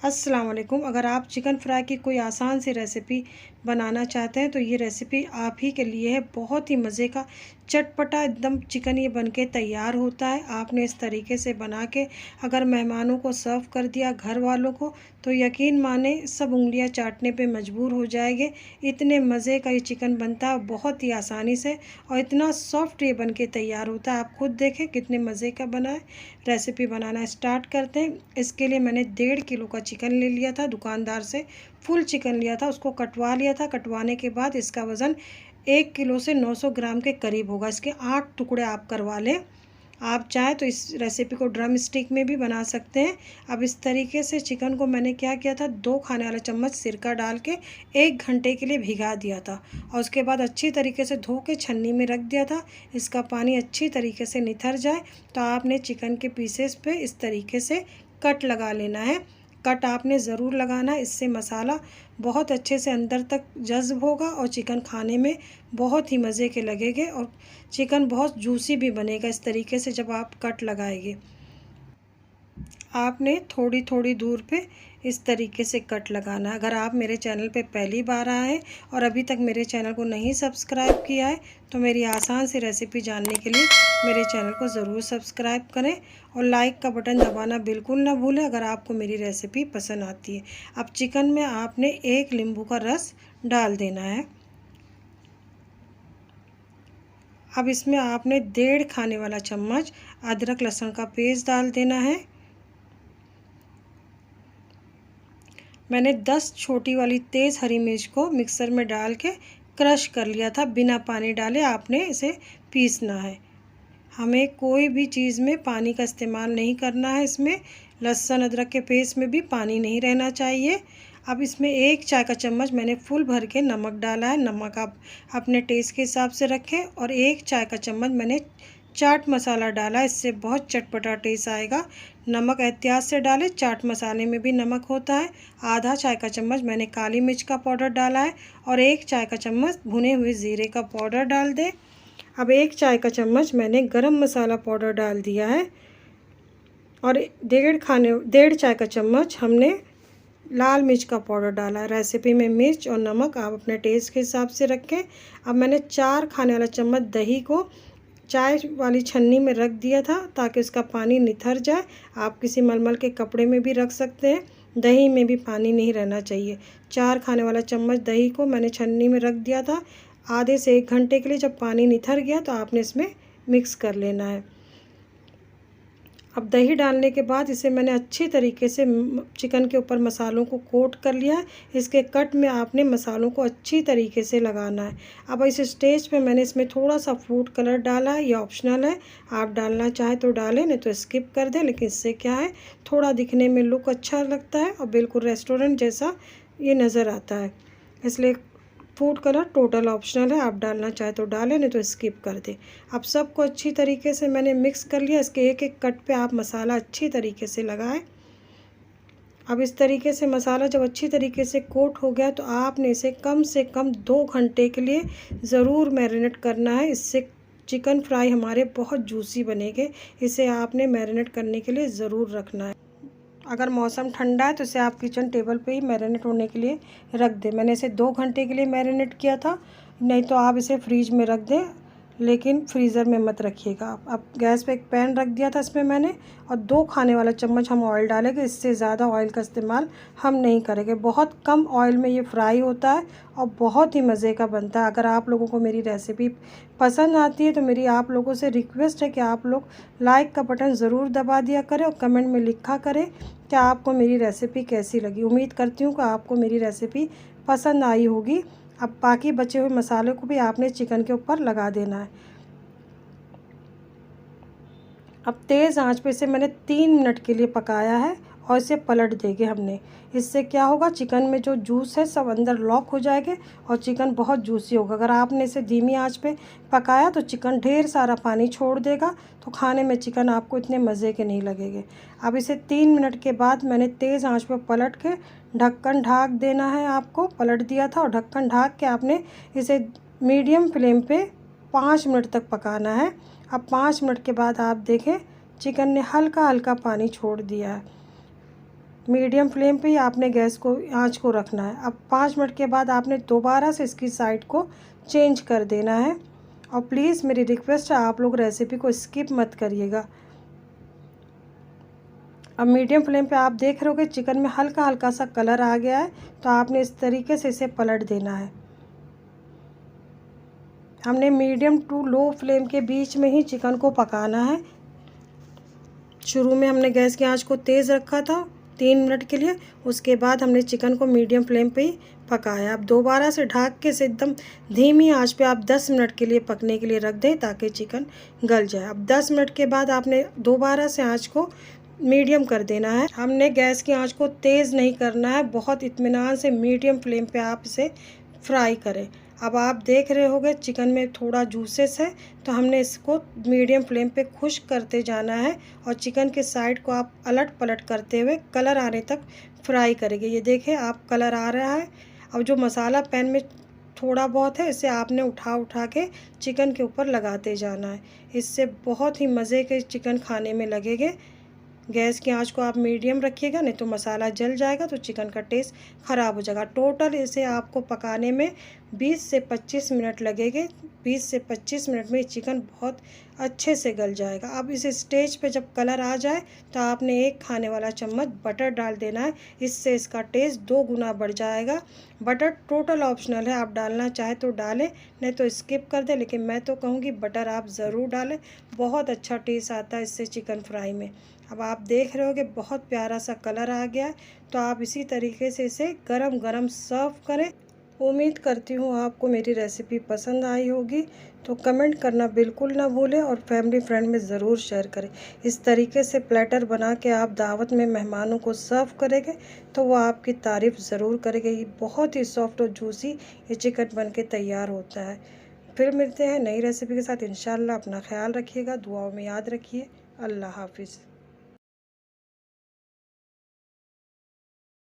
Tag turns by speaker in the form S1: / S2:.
S1: अस्सलाम वालेकुम। अगर आप चिकन फ्राई की कोई आसान सी रेसिपी बनाना चाहते हैं तो ये रेसिपी आप ही के लिए है। बहुत ही मज़े का चटपटा एकदम चिकन ये बनके तैयार होता है। आपने इस तरीके से बना के अगर मेहमानों को सर्व कर दिया, घर वालों को, तो यकीन माने सब उंगलियां चाटने पे मजबूर हो जाएंगे। इतने मज़े का ये चिकन बनता है बहुत ही आसानी से, और इतना सॉफ्ट ये बनके तैयार होता है। आप खुद देखें कितने मज़े का बना है। रेसिपी बनाना स्टार्ट करते हैं। इसके लिए मैंने 1.5 किलो का चिकन ले लिया था दुकानदार से। फुल चिकन लिया था, उसको कटवा लिया था। कटवाने के बाद इसका वज़न 1 किलो से 900 ग्राम के करीब होगा। इसके 8 टुकड़े आप करवा लें। आप चाहें तो इस रेसिपी को ड्रम स्टिक में भी बना सकते हैं। अब इस तरीके से चिकन को मैंने क्या किया था, 2 खाने वाला चम्मच सिरका डाल के 1 घंटे के लिए भिगा दिया था, और उसके बाद अच्छी तरीके से धो के छन्नी में रख दिया था। इसका पानी अच्छी तरीके से निथर जाए तो आपने चिकन के पीसेस पे इस तरीके से कट लगा लेना है। कट आपने ज़रूर लगाना है, इससे मसाला बहुत अच्छे से अंदर तक जज़्ब होगा और चिकन खाने में बहुत ही मज़े के लगेंगे, और चिकन बहुत जूसी भी बनेगा इस तरीके से जब आप कट लगाएंगे। आपने थोड़ी थोड़ी दूर पे इस तरीके से कट लगाना है। अगर आप मेरे चैनल पे पहली बार आए हैं और अभी तक मेरे चैनल को नहीं सब्सक्राइब किया है तो मेरी आसान सी रेसिपी जानने के लिए मेरे चैनल को ज़रूर सब्सक्राइब करें, और लाइक का बटन दबाना बिल्कुल ना भूलें अगर आपको मेरी रेसिपी पसंद आती है। अब चिकन में आपने 1 नींबू का रस डाल देना है। अब इसमें आपने 1.5 खाने वाला चम्मच अदरक लहसुन का पेस्ट डाल देना है। मैंने 10 छोटी वाली तेज़ हरी मिर्च को मिक्सर में डाल के क्रश कर लिया था। बिना पानी डाले आपने इसे पीसना है। हमें कोई भी चीज़ में पानी का इस्तेमाल नहीं करना है। इसमें लहसुन अदरक के पेस्ट में भी पानी नहीं रहना चाहिए। अब इसमें 1 चाय का चम्मच मैंने फुल भर के नमक डाला है। नमक आप अपने टेस्ट के हिसाब से रखें। और 1 चाय का चम्मच मैंने चाट मसाला डाला, इससे बहुत चटपटा टेस्ट आएगा। नमक एहतियात से डालें, चाट मसाले में भी नमक होता है। आधा चाय का चम्मच मैंने काली मिर्च का पाउडर डाला है, और 1 चाय का चम्मच भुने हुए ज़ीरे का पाउडर डाल दें। अब 1 चाय का चम्मच मैंने गरम मसाला पाउडर डाल दिया है, और 1.5 चाय का चम्मच हमने लाल मिर्च का पाउडर डाला है। रेसिपी में मिर्च और नमक आप अपने टेस्ट के हिसाब से रखें। अब मैंने 4 खाने वाला चम्मच दही को चाय वाली छन्नी में रख दिया था ताकि उसका पानी निथर जाए। आप किसी मलमल के कपड़े में भी रख सकते हैं। दही में भी पानी नहीं रहना चाहिए। 4 खाने वाला चम्मच दही को मैंने छन्नी में रख दिया था। आधे से 1 घंटे के लिए जब पानी निथर गया तो आपने इसमें मिक्स कर लेना है। अब दही डालने के बाद इसे मैंने अच्छी तरीके से चिकन के ऊपर मसालों को कोट कर लिया है। इसके कट में आपने मसालों को अच्छी तरीके से लगाना है। अब इस स्टेज पे मैंने इसमें थोड़ा सा फूड कलर डाला है, ये ऑप्शनल है। आप डालना चाहें तो डालें, नहीं तो स्किप कर दें। लेकिन इससे क्या है, थोड़ा दिखने में लुक अच्छा लगता है और बिल्कुल रेस्टोरेंट जैसा ये नज़र आता है। इसलिए फूड कलर टोटल ऑप्शनल है, आप डालना चाहे तो डालें, नहीं तो स्किप कर दें। अब सबको अच्छी तरीके से मैंने मिक्स कर लिया। इसके एक एक कट पे आप मसाला अच्छी तरीके से लगाएं। अब इस तरीके से मसाला जब अच्छी तरीके से कोट हो गया तो आपने इसे कम से कम 2 घंटे के लिए ज़रूर मैरिनेट करना है। इससे चिकन फ्राई हमारे बहुत जूसी बनेंगे। इसे आपने मैरिनेट करने के लिए ज़रूर रखना है। अगर मौसम ठंडा है तो इसे आप किचन टेबल पे ही मैरिनेट होने के लिए रख दें। मैंने इसे 2 घंटे के लिए मैरिनेट किया था, नहीं तो आप इसे फ्रीज में रख दें, लेकिन फ्रीज़र में मत रखिएगा। अब गैस पे एक पैन रख दिया था इसमें मैंने, और 2 खाने वाला चम्मच हम ऑयल डालेंगे। इससे ज़्यादा ऑयल का इस्तेमाल हम नहीं करेंगे। बहुत कम ऑयल में ये फ्राई होता है और बहुत ही मज़े का बनता है। अगर आप लोगों को मेरी रेसिपी पसंद आती है तो मेरी आप लोगों से रिक्वेस्ट है कि आप लोग लाइक का बटन ज़रूर दबा दिया करें, और कमेंट में लिखा करें कि आपको मेरी रेसिपी कैसी लगी। उम्मीद करती हूँ कि आपको मेरी रेसिपी पसंद आई होगी। अब बाकी बचे हुए मसाले को भी आपने चिकन के ऊपर लगा देना है। अब तेज़ आंच पे इसे मैंने 3 मिनट के लिए पकाया है, और इसे पलट देंगे हमने। इससे क्या होगा, चिकन में जो जूस है सब अंदर लॉक हो जाएंगे और चिकन बहुत जूसी होगा। अगर आपने इसे धीमी आंच पे पकाया तो चिकन ढेर सारा पानी छोड़ देगा, तो खाने में चिकन आपको इतने मज़े के नहीं लगेंगे। अब इसे 3 मिनट के बाद मैंने तेज़ आंच पे पलट के ढक्कन ढाक देना है। आपको पलट दिया था, और ढक्कन ढाक के आपने इसे मीडियम फ्लेम पे 5 मिनट तक पकाना है। अब 5 मिनट के बाद आप देखें चिकन ने हल्का हल्का पानी छोड़ दिया है। मीडियम फ्लेम पे ही आपने गैस को आंच को रखना है। अब 5 मिनट के बाद आपने दोबारा से इसकी साइड को चेंज कर देना है। और प्लीज़ मेरी रिक्वेस्ट है, आप लोग रेसिपी को स्किप मत करिएगा। अब मीडियम फ्लेम पे आप देख रहे होगे चिकन में हल्का हल्का सा कलर आ गया है, तो आपने इस तरीके से इसे पलट देना है। हमने मीडियम टू लो फ्लेम के बीच में ही चिकन को पकाना है। शुरू में हमने गैस की आंच को तेज़ रखा था 3 मिनट के लिए, उसके बाद हमने चिकन को मीडियम फ्लेम पे ही पकाया। अब दोबारा से ढक के से एकदम धीमी आंच पे आप 10 मिनट के लिए पकने के लिए रख दें ताकि चिकन गल जाए। अब 10 मिनट के बाद आपने दोबारा से आंच को मीडियम कर देना है। हमने गैस की आंच को तेज़ नहीं करना है, बहुत इत्मीनान से मीडियम फ्लेम पे आप इसे फ्राई करें। अब आप देख रहे होंगे चिकन में थोड़ा जूसेस है, तो हमने इसको मीडियम फ्लेम पे खुश्क करते जाना है और चिकन के साइड को आप अलट पलट करते हुए कलर आने तक फ्राई करेंगे। ये देखें आप कलर आ रहा है। अब जो मसाला पैन में थोड़ा बहुत है, इसे आपने उठा उठा के चिकन के ऊपर लगाते जाना है। इससे बहुत ही मज़े के चिकन खाने में लगेंगे। गैस की आंच को आप मीडियम रखिएगा, नहीं तो मसाला जल जाएगा तो चिकन का टेस्ट ख़राब हो जाएगा। टोटल इसे आपको पकाने में 20 से 25 मिनट लगेंगे। 20 से 25 मिनट में चिकन बहुत अच्छे से गल जाएगा। अब इस स्टेज पे जब कलर आ जाए तो आपने 1 खाने वाला चम्मच बटर डाल देना है। इससे इसका टेस्ट 2 गुना बढ़ जाएगा। बटर टोटल ऑप्शनल है, आप डालना चाहे तो डालें, नहीं तो स्किप कर दें, लेकिन मैं तो कहूँगी बटर आप ज़रूर डालें, बहुत अच्छा टेस्ट आता है इससे चिकन फ्राई में। अब आप देख रहे हो कि बहुत प्यारा सा कलर आ गया है, तो आप इसी तरीके से इसे गरम गरम सर्व करें। उम्मीद करती हूँ आपको मेरी रेसिपी पसंद आई होगी, तो कमेंट करना बिल्कुल ना भूलें और फैमिली फ्रेंड में ज़रूर शेयर करें। इस तरीके से प्लेटर बना के आप दावत में मेहमानों को सर्व करेंगे तो वो आपकी तारीफ़ ज़रूर करेंगे। ये बहुत ही सॉफ्ट और जूसी ये चिकन बन के तैयार होता है। फिर मिलते हैं नई रेसिपी के साथ इंशाल्लाह। अपना ख्याल रखिएगा, दुआओं में याद रखिए। अल्लाह हाफिज़।